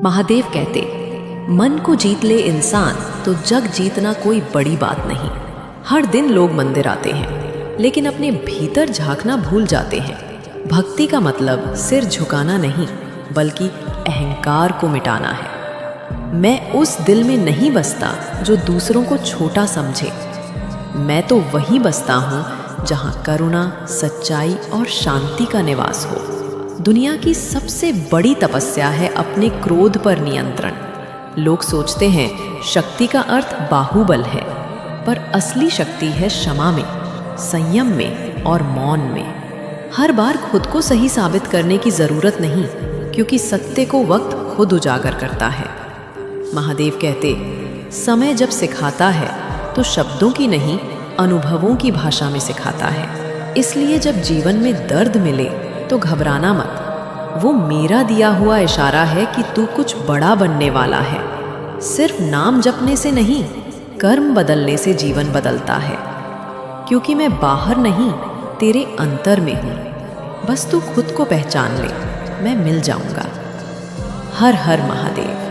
महादेव कहते, मन को जीत ले इंसान तो जग जीतना कोई बड़ी बात नहीं। हर दिन लोग मंदिर आते हैं, लेकिन अपने भीतर झांकना भूल जाते हैं। भक्ति का मतलब सिर झुकाना नहीं, बल्कि अहंकार को मिटाना है। मैं उस दिल में नहीं बसता जो दूसरों को छोटा समझे। मैं तो वहीं बसता हूँ जहाँ करुणा, सच्चाई और शांति का निवास हो। दुनिया की सबसे बड़ी तपस्या है अपने क्रोध पर नियंत्रण। लोग सोचते हैं शक्ति का अर्थ बाहुबल है, पर असली शक्ति है क्षमा में, संयम में और मौन में। हर बार खुद को सही साबित करने की जरूरत नहीं, क्योंकि सत्य को वक्त खुद उजागर करता है। महादेव कहते, समय जब सिखाता है तो शब्दों की नहीं, अनुभवों की भाषा में सिखाता है। इसलिए जब जीवन में दर्द मिले तो घबराना मत। वो मेरा दिया हुआ इशारा है कि तू कुछ बड़ा बनने वाला है। सिर्फ नाम जपने से नहीं, कर्म बदलने से जीवन बदलता है। क्योंकि मैं बाहर नहीं, तेरे अंतर में हूँ। बस तू खुद को पहचान ले, मैं मिल जाऊंगा। हर हर महादेव।